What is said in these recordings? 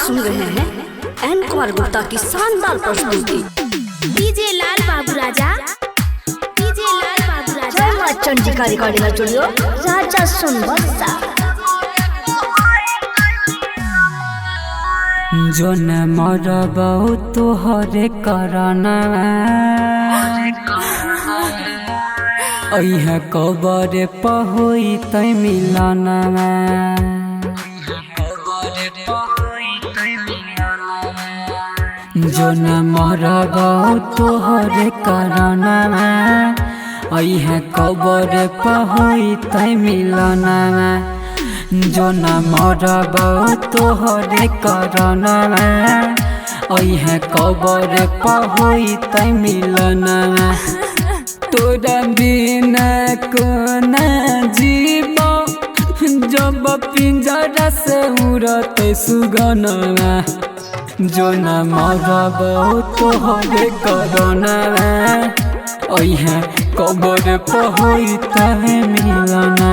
सुन रहे हैं एन कुमार गुप्ता की शानदार प्रस्तुति। डीजे लाल बाबू राजा, डीजे लाल बाबू राजा, चंडिका रिकॉर्डिंग स्टूडियो, राजा सोनबरसा। जो न मरबौ तोहरे करना अइहा कबर पहोई तै मिलना जो न मरबौ तोहरे करना अइहा कबर पहोई तै मिलना जो न मरबौ तोहरे करना अइहा कबर पहोई तै मिलना तोरा बिना कोना जीव जब पिंजरा से उड़ते सुगना जो न मरबौ तोहरे करना अइहा कबर पहोई तै मिलना।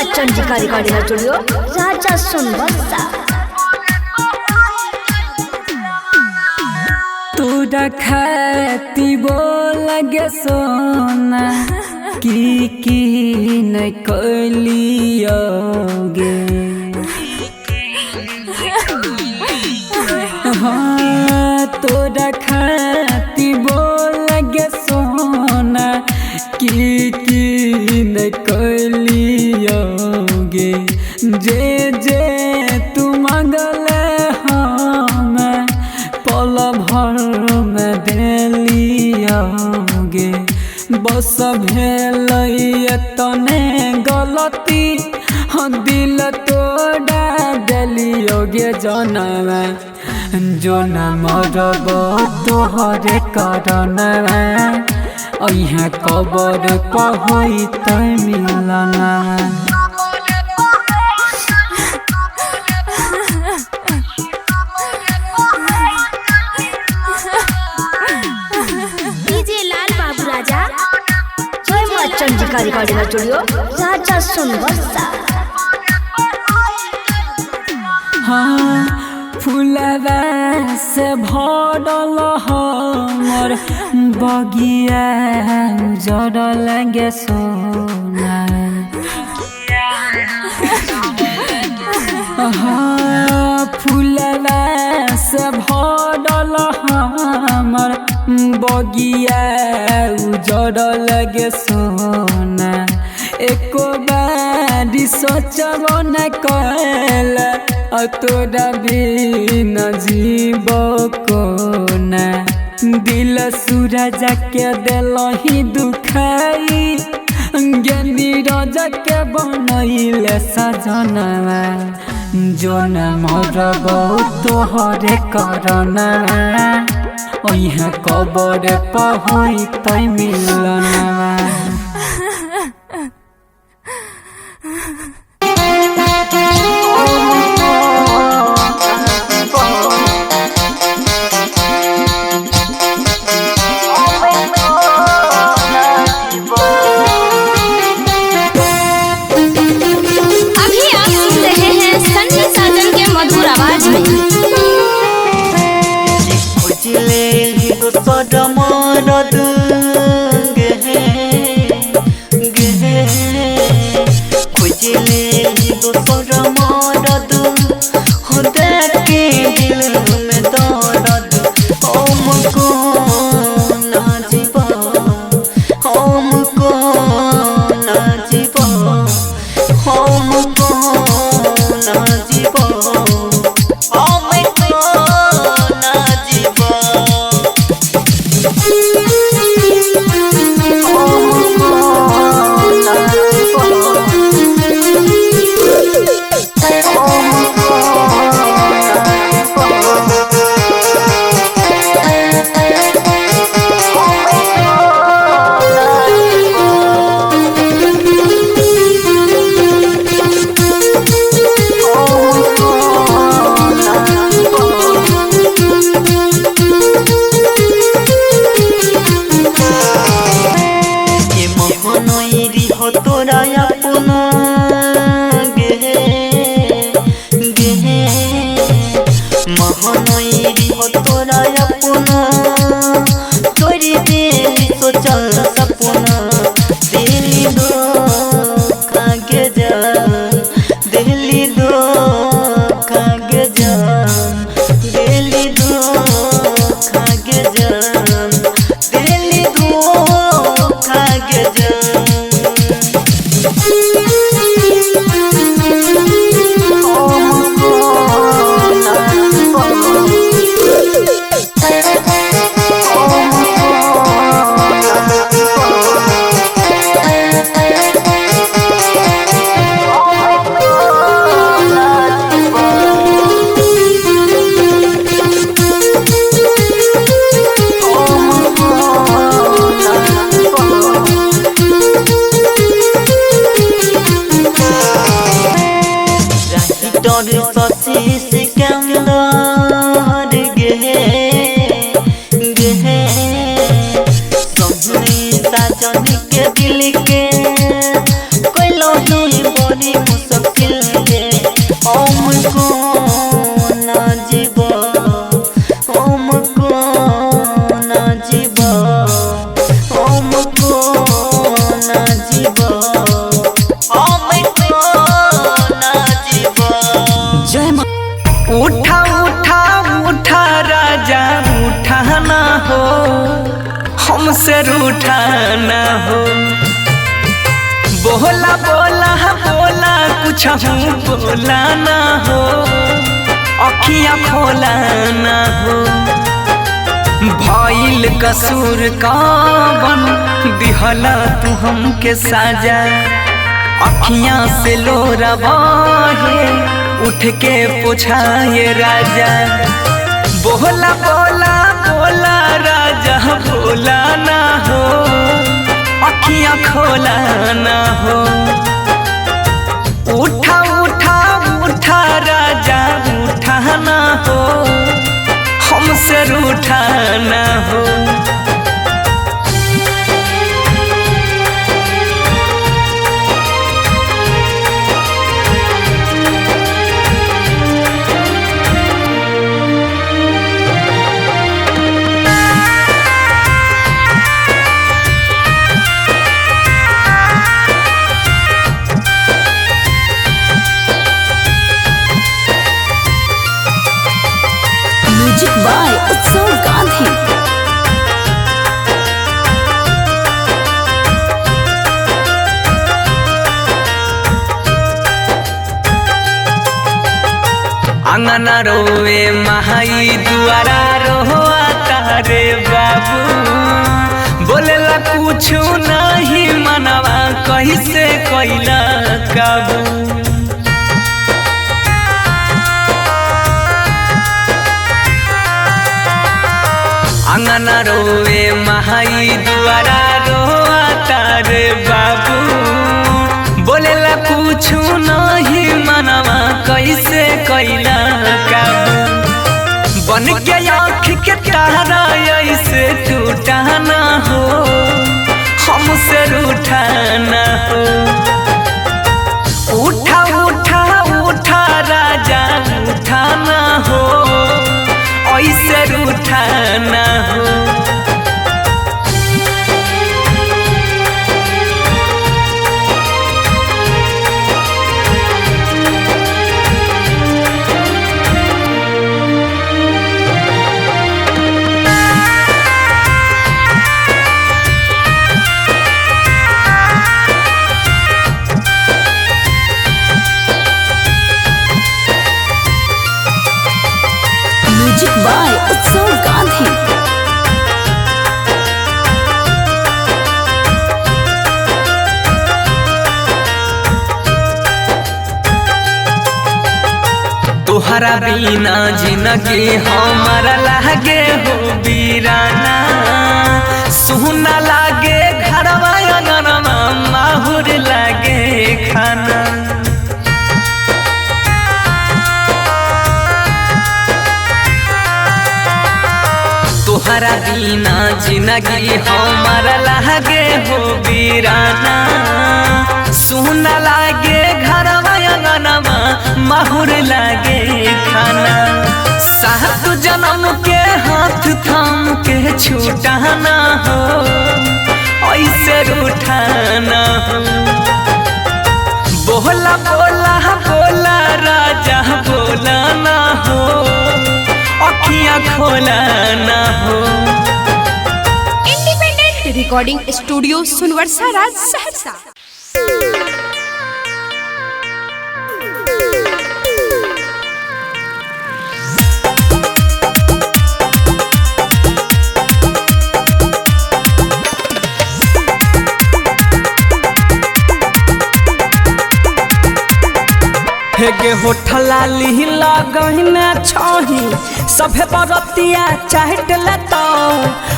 चंडिका रिकॉर्डिंग स्टूडियो, राजा सोनबरसा। तोरा खाती बोल गे सोना की न कलियोगे हाँ तोरा खाती बोल गे सोना की न कलियोगे जे जे तू मंगले हम पल भर में देलियोगे बस भेल तने गलती हाँ दिल तोड़ा देलियोगे जनवा जो न मरबौ तोहरे करना अइहा कबर पहोई तै मिलना। डीजे लाल बाबू राजा, चंडिका रिकॉर्डिंग स्टूडियो, राजा सोनबरसा। हाँ फूलवा से भरल हमर बगिया उजड़ल गे सोना हाँ फूलवा से भरल हमर बगिया उजड़ल गे सोना एको बारी सोचबो न कल तोरा बिना जीवो कोना दिल सूरज के दिलही दुखाई ज्ञानी राजा के बनैले सजनवा जो न मरबौ तोहरे करना अइहा कबर पहोई तै मिलना। राइटर सची सिकंदर गे सबने साजन के दिल के कोइलो ही बड़ी मुश्किल गे हमको ना जीवा हमको ना जीवा हमको ना जीवा हमको ना जीवा। जय मां। उठा उठा उठा राजा उठा ना हो हमसे रूठा ना हो बोला बोला बोला कुछ बोला ना हो अखियां खोला ना हो भइल कसूर कावन दिहला तू हमके साजा अखियां से लोरा बहे उठ के पूछाए राजा बोला बोला बोला राजा बोला ना हो अखियां खोला ना हो उठा उठा उठा राजा उठा ना हो हमसे रूठा ना हो। म्यूजिक बाय उत्सव गांधी। अंगना रोवे महाई दुआरा रोआ तारे बाबू बोलेला कुछ नहीं मनवा कैसे कैला काबू अंगना रोवे महाई दुआरा रोआ तारे बाबू बोलेला कुछ नहीं मनवा कैसे कैला काबू बन के आँख के तारा ऐसे टूटा ना हो हमसे रूठा ना हो उठा उठा उठा राजा उठा ना हो ऐसे रूठा ना हो। म्यूजिक बाय उत्सव गांधी। तोहरा बिना जिंदगी हमारा लागे हो बीराना सुना लागे घरवा अंगनवा माहुर लागे खाना तोहरा बिना जिंदगी हमारा लागे हो बीराना सुना लागे घरवा अंगनवा माहुर लागे खाना सात जन्म के हाथ थाम के छूटा ना हो ऐसे रूठा ना हो बोला बोला बोला राजा बोला ना हो अखियां खोला ना हो। इंडिपेंडेंट रिकॉर्डिंग स्टूडियो सुनवर्षा राज सहरसा। हेगे होठला लिहिला गहना छही सभे बरतिया चाहट लेता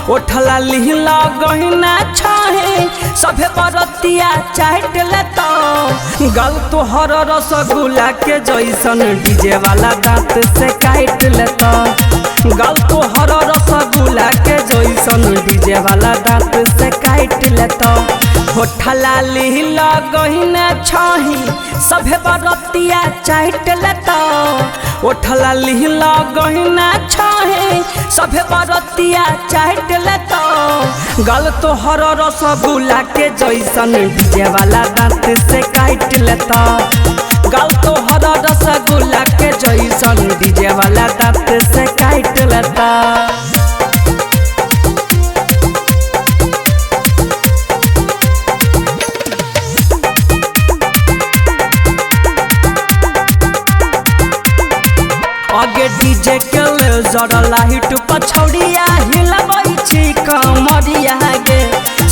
होठला लिहिला गहना छही सभे बरतिया चाहट लेता गल तोहर रसगुल्ला के जैसन डीजे वाला दांत से काट लेता गल तोहर रसगुल्ला के जैसन डीजे वाला दांत से काट लेता होठला लिहिला गहना छही सभे बरतिया चाहट लेता होठला लिहिला गहना छही सभे बरतिया चाहट लेता गल तोहर रसगुल्ला के जैसन डीजे वाला दांत से काट लेता गल तोहर रसगुल्ला के जैसन डीजे वाला दांत से काट लेता आगे डीजे के लेजर लाइट पछौड़िया हिलबै छी कमरिया गे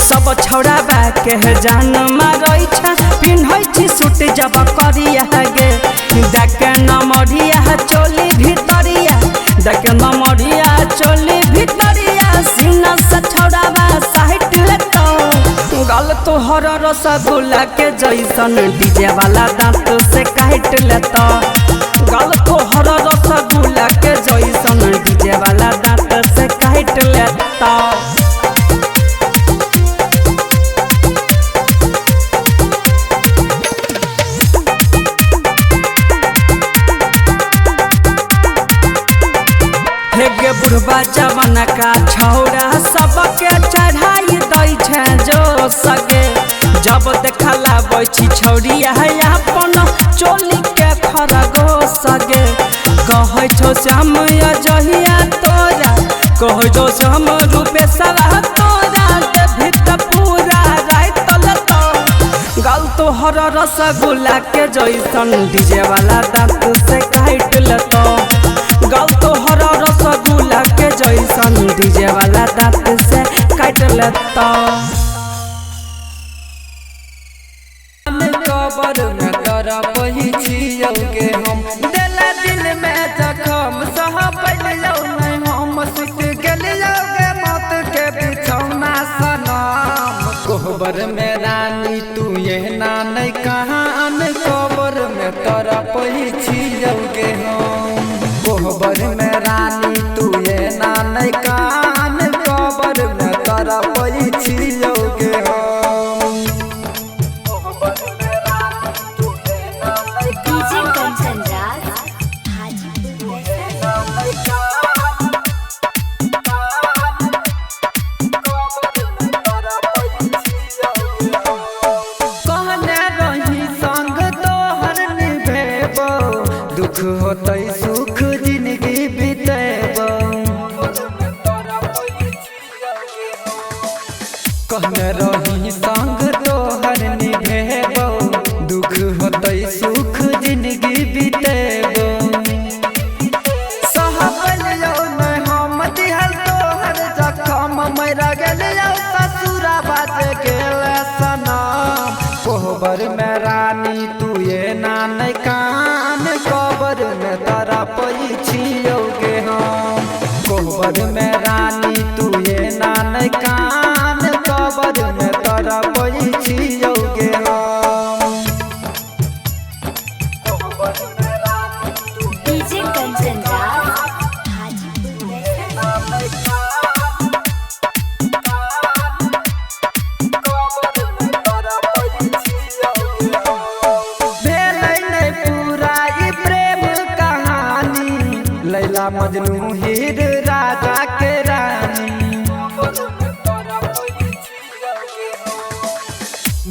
सब छौड़ा बा के जान मारै छ पिन्है छी सूट जब करिया गे देखे नमरिया चोली भितरिया देखे नमरिया चोली भितरिया सीना से छौड़ा बा साइट लेतो गल तोहर रसगुल्ला के जैसन डीजे वाला दांत से काट लेता गल तोहर रसगुल्ला के जैसन डीजे वाला दांत से काट लेता हेगे बुढ़बा जवाना का छौड़ा सबके चढ़ाई दै छै जो सगे जब देखला बैठी छौड़िया है अपन चोली के खरगो सगे कहै छौ श्याम अजहिया तोरा कहै छौ श्याम रूपेशवा तोरा देभी त पूरा रात लतो गल तोहर रसगुल्ला के जैसन डीजे वाला दांत से काट लेतो गल तोहर रसगुल्ला के जैसन डीजे वाला दांत से काट लेता कबर में तोरा पही छियौगे हम देला दिल में जखम सह पलियौ नहीं हम सुत गेलियौगे मौत के बिछौना सनम कोहबर में रानी तू ये ना नहीं कहान कबर में तोरा पही छियौगे हम कोहबर में रानी तू ये ना नहीं कहान कबर में तोरा पही छियौगे हम डीजे कंचन राज हाजीपुर कहने रही संग तोहर निभेबो दुख होतै सुख जिंदगी बितेबो कहने रही संग तोहर निभेबो दुख होतै सुख जिंदगी बितेबो सहबलियौ नहीं हम दिहल तोहर जखम मरा गेलियौ ससुरा बाजे गेल सनम कोहबर में रानी तू ये ना नहीं कान कबर में तोरा पई छियौगे हम कोहबर में रानी तू ये ना नहीं कान कबर में तोरा पई छियौगे हम डीजे कंचन राज हाजीपुर भेलै नहीं पूरा ई प्रेम कहानी लैला मजनू हीर राजा के रानी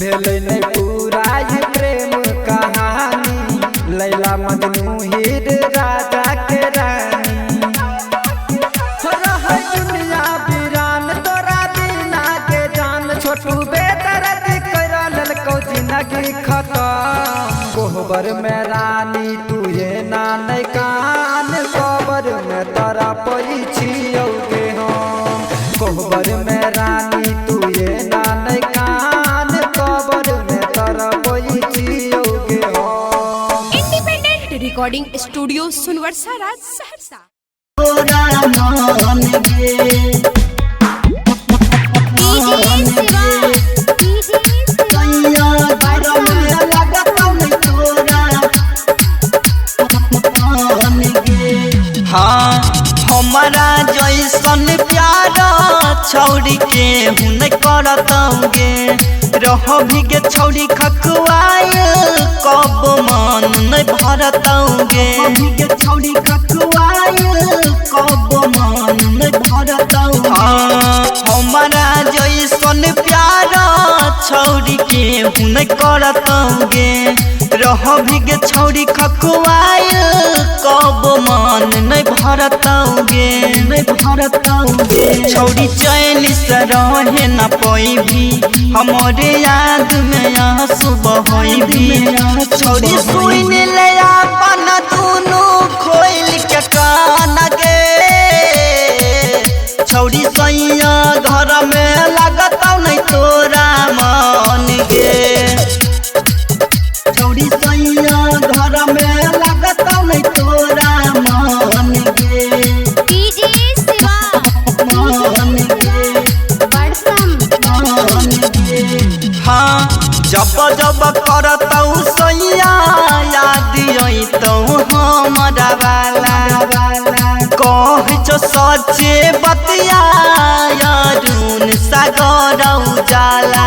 भेलै नहीं पूरा ई प्रेम कहानी लैला मजनू हीर राजा के रानी रहै दुनिया वीरान तोरा बिना के जान छोटू बेदर्द कर ललकौ जिंदगी खत्म कोहबर में रानी तू ये ना नहीं कान कोहबर में तोरा पई छियौगे हम कोहबर में रानी तू ये ना नहीं कान कोहबर में तोरा पई छियौगे हम इंडिपेंडेंट रिकॉर्डिंग स्टूडियो सुनवरसा राज सहरसा। हाँ हमारा जैसन प्यारा छौड़ी के हुन करतौगे रह भीगे छौड़ी खकुआयल कब मन नहीं भरतौगे भीगे छौड़ी खकुआयल कब मन नहीं भरतौगे। हाँ हमारा जैसन प्यारा छौड़ी के हुन करतौगे रह भीगे छौड़ी खकुआयल कब मन नहीं भरतौगे नहीं भरतौगे। छौड़ी चैन से रहे न पैभी हमारे याद में आंसू बहैभी छौड़ी सुन ले अपन दोनों खोल के कान गे छौड़ी सैया घर में लगतौ नहीं तोरा मन गे छौड़ी सैया घर में लगतौ नहीं तोरा मन गे डीजे शिवा मन गे मन गे। हाँ जब जब करतौ सैया याद अइतौ हमरा वाला कह सच्चे बतिया यारून सागर उजाला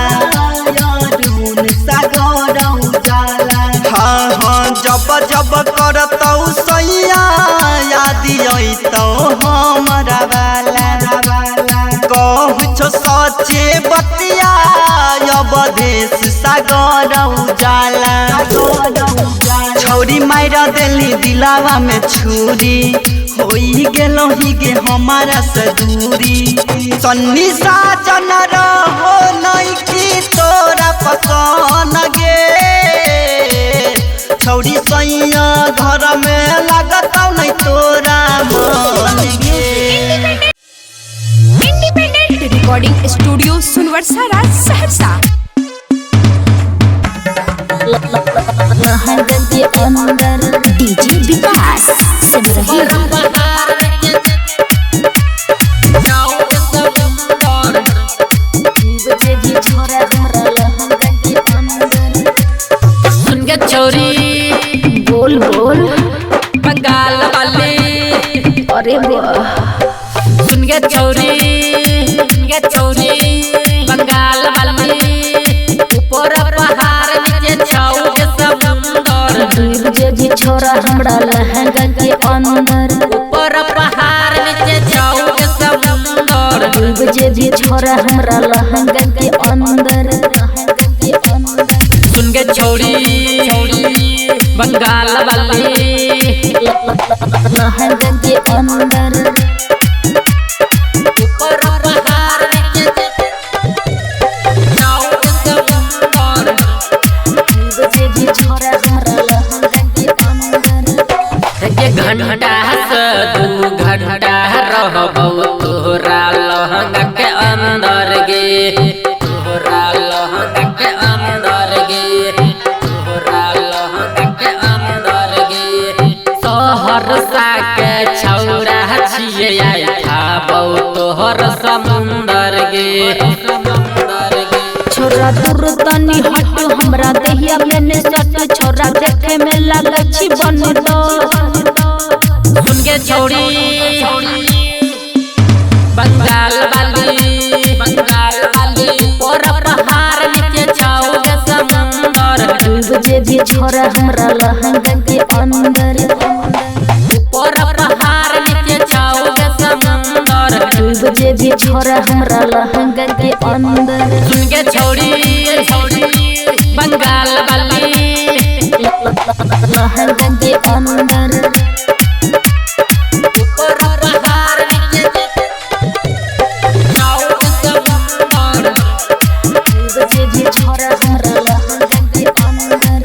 यारून सागर उजाला। हाँ हाँ जब जब करतौ सैया याद अइतौ हमरा वाला कह सच्चे बतिया अवधेश सागर उजाला। छौरी मायरा देली दिलावा में छुरी होई गेलो ही गे हमारा से दूरी सन्नी साजन रहो नहीं की तोरा पसंद गे छौरी सैया घर में लगतौ नहीं तोरा मन गे। इंडिपेंडेंट रिकॉर्डिंग स्टूडियो सुनवरसा राज सहरसा। लहंगन के अंदर डीजे विकास सुन रही हो। बजे भी छोरा हमरा लहंगन के अंदर सुन के छोरी बोल बोल बंगाल वाली अरे वाह सुन के छोरी बंगाल वाली ऊपर पहाड़ नीचे छाऊ के समुंदर बजे भी छोरा हमरा लहंगन के अंदर ऊपर पहाड़ नीचे छाऊ के समुंदर बजे भी छोरा हमरा लहंगन के अंदर सुन के छोरी बंगाल वाली लहंगन के अंदर ऊपर पहाड़ नीचे छाऊ के समुंदर बजे भी छोरा हमरा लहंगन के अंदर एक घंटा से 2 घंटा रहबौ तोरा लहंगा के अंदर गे तोरा लहंगा के अंदर गे तोरा लहंगा के अंदर गे सहरसा के छौरा छिए आई खाबौ तोहर समुंदर गे समुंदर गे। छोरा दूर तनी हट हमरा देहिया में ने सट छोरा देखे में लागे छी बन दो सुन के छोरी बंगाल वाली ऊपर पहाड़ नीचे छाऊ के समुंदर बजे भी छोरा हमरा लहंगन के अंदर ऊपर पहाड़ नीचे छाऊ के समुंदर बजे भी छोरा हमरा लहंगन के अंदर सुन के छोरी बंगाल वाली लहंगन के अंदर ऊपर पहाड़ नीचे छाऊ के समुंदर बजे भी छोरा हमरा लहंगन के अंदर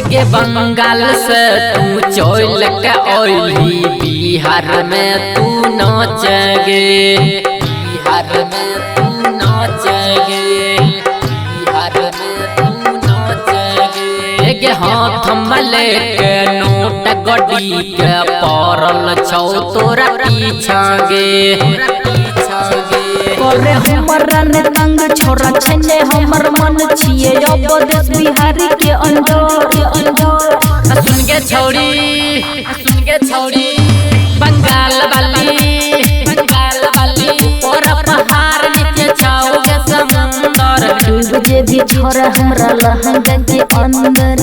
गे बंगाल से तू चोल के ओइली बिहार में तू नाच गे बिहार में तू नाच गे बिहार में तू नाच गे हाथ में लेके नोट के गड्डी के परल छौ तोरा पीछा गे करे हमरा ने तंग छोरा छने हमर मन छिए अब देश बिहारी के अंदर सुन के छौड़ी बंगाल वाली और पहाड़ नीचे छाओगे समुंदर डूब जे भी छोरा हमरा लहंगा के अंदर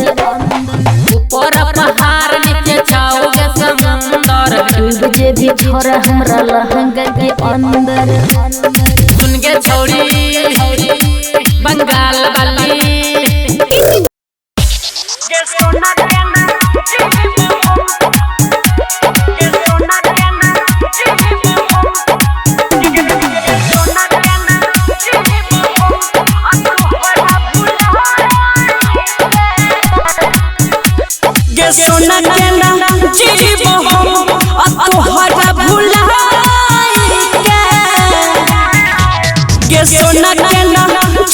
ऊपर पहाड़ नीचे छाओगे समुंदर डूब जे भी छोरा हमरा लहंगा के अंदर सुन के छौड़ी बंगाल वाली सोना के ना जीवो हम तोहरा भुलाई के सोना के ना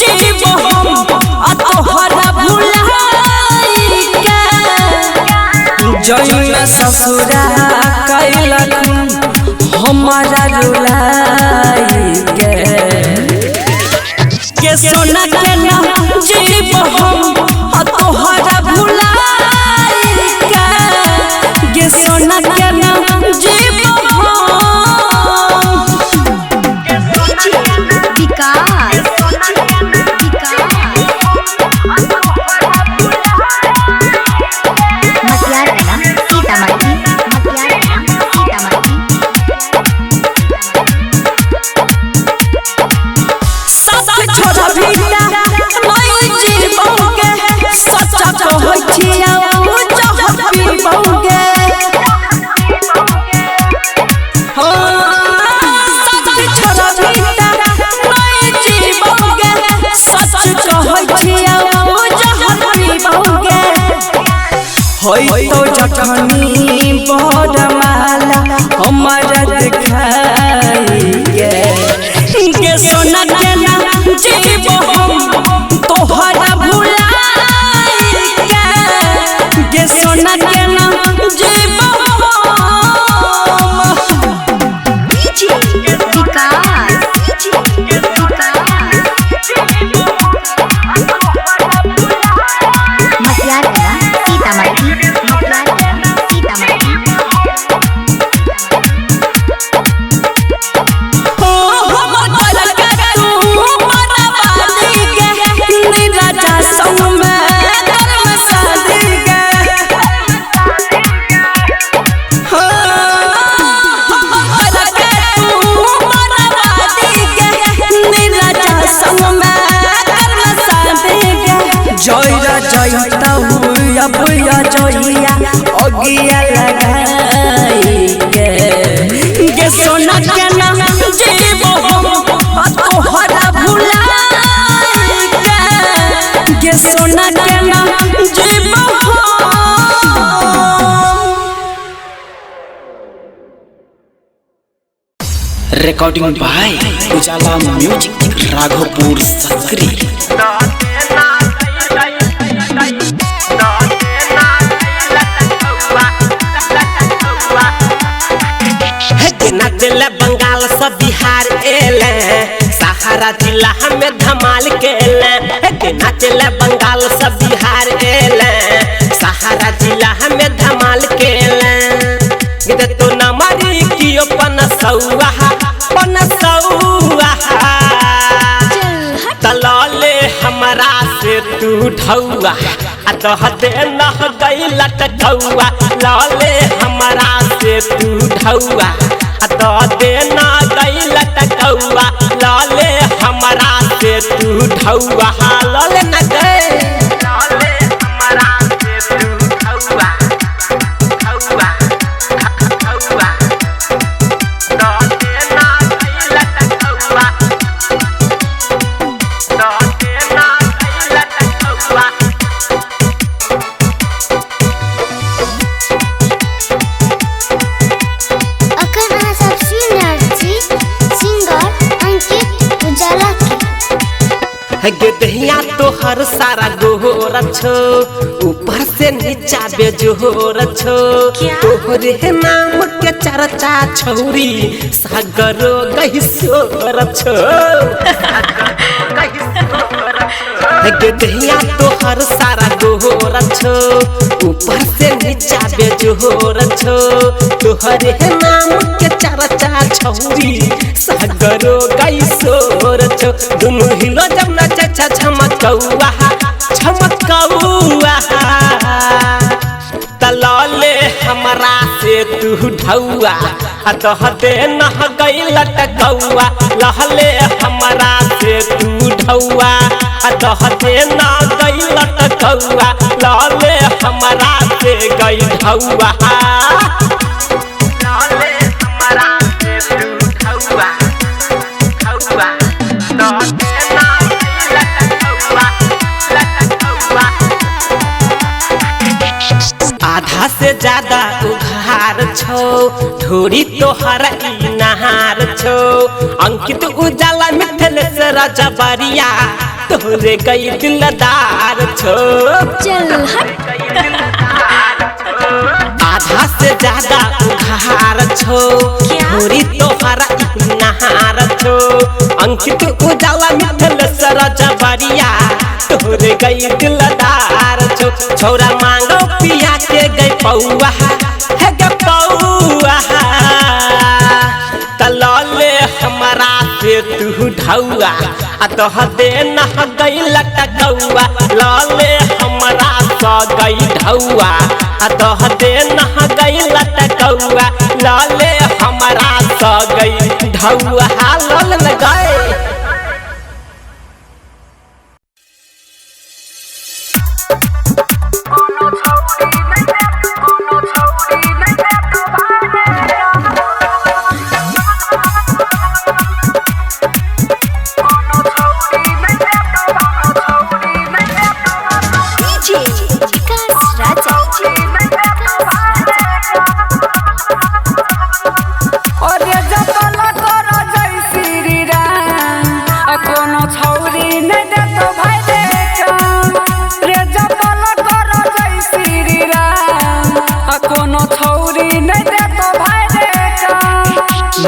जीवो हम तोहरा भुलाई के जइना ससुरा कैलक हमारा रुलाई के सोना के ना जीवो हम तोहरा भुलाई सोना के नाम जीवो छोड़ा भीटा नहीं जीवोगे सच्चा कहै छियै चाहत पीबोगे तो जखनी बरमाला हमारा दिखाई के सोना के ना जीवो हम तोहरा भुलाई के सोना के ना जीवो जोइया ओगिया लगाई के सोना के ना जीवो हम तोहरा भुलाई के सोना के ना जीवो रिकॉर्डिंग बाय उजाला म्यूजिक राघोपुर सकरी दिल बंगाल से बिहार एले सहारा जिला में धमाल केले नाचल बंगाल से बिहार एले सहारा जिला में धमाल केले तो नमरी कियो पनसौआ तलाले हमरा से तू ढौआ दहते नह गई लटकौआ लाले हमरा से तू ढौआ दे ना गई लटकौआ लाले हमरा से तू ढौआ लाले न गए लाले हमरा से तू ढौआ ढौआ ढौआ दे ना गई लटकौआ दे ना गई लटकौआ दहिया तो हर सारा गोर छो ऊपर से नीचा बेजोर छो तोहरे नाम के चर्चा छौरी सागरो गहिसोर छो के दहिया तोहर सारा गोर छो ऊपर से नीचा बेजोर छो तोहरे नाम के चर्चा छौरी सागरो गहिसोर छो दुनु हिलो जब नाचे छमकौआ तलाले हमरा से तू ढौआ दह दे नह गई लटकौआ लहले हमरा से तू ढौआ दह दे न गई लटकौआ लहले हमरा से गई ढौआ लहले हमरा से तू ढौआ ढौआ दह दे न आधा से ज्यादा उघार छो ढोरी तोहर ई नहार छो अंकित उजाला मिथल से राजा बरिया तोरे गई दिलदार छो चल हट आधा से ज्यादा उघार छो ढोरी तोहर ई नहार छो अंकित उजाला मिथल से राजा बरिया तोरे गई दिलदार छो छोरा मांगो पिया के गई पौआ है गे पौआ तलाले हमरा से तू ढौआ दह दे नह गई लटकौआ लाले हमरा स गई ढौआ दह दे नह गई लटकौआ लाले हमरा स गई ढौआ लाल न गए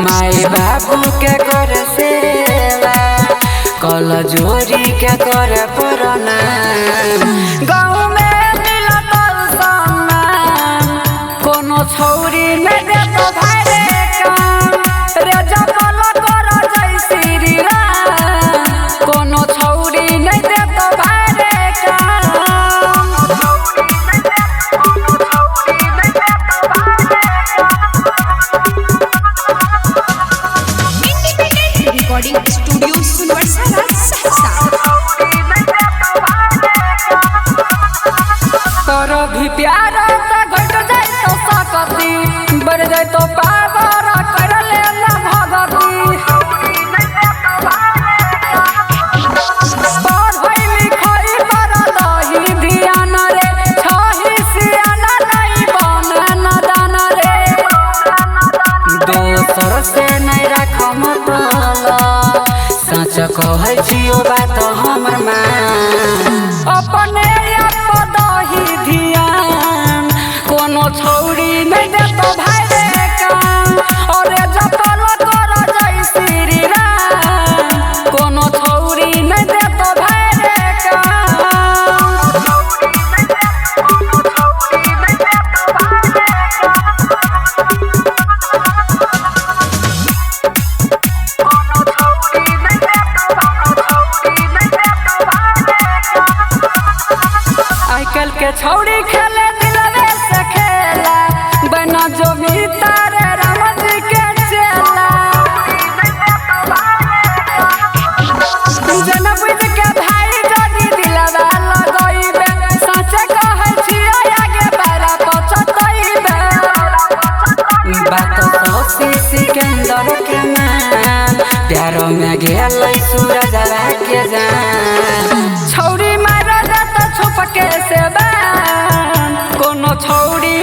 माई बाबू के कर सेवा कल जोरी के कर प्रणाम गाँव में मिलत सम्मान कोनो छौरी नहीं देत भाई रे काम रे जपल कर जय श्री राम कोनो छौरी नहीं देत भाई रे रिकॉर्डिंग स्टूडियो सुनवरसारा सहरसा करो भी प्यार त घट जाए तो सकती बढ़ जाए तो पावर कर ले ना भगती पढ़ लिखई पर दही ध्यान रे छही सियाना नहीं बने न दान रे दोसर से नहीं रख मतलब सच कहै छियो बात हमर मान अपने आप दही ध्यान कोनो छौरी नहीं देत भाई रे काम अरे जपल कर जय श्री राम कोनो छौरी नहीं देत भाई रे आजकल के छौरी खेले दिलवे से खेला बना जो भी तारे राम जी के चेला जना बुझ के भाई जदी दिलवा लगइबे सच कहै छियै आगे बारा पछतइबे बात सोसी सिकंदर के नाम प्यारो में गेलै सूरज के जान छौरी मारा जात छुप के से बान कोनो छौरी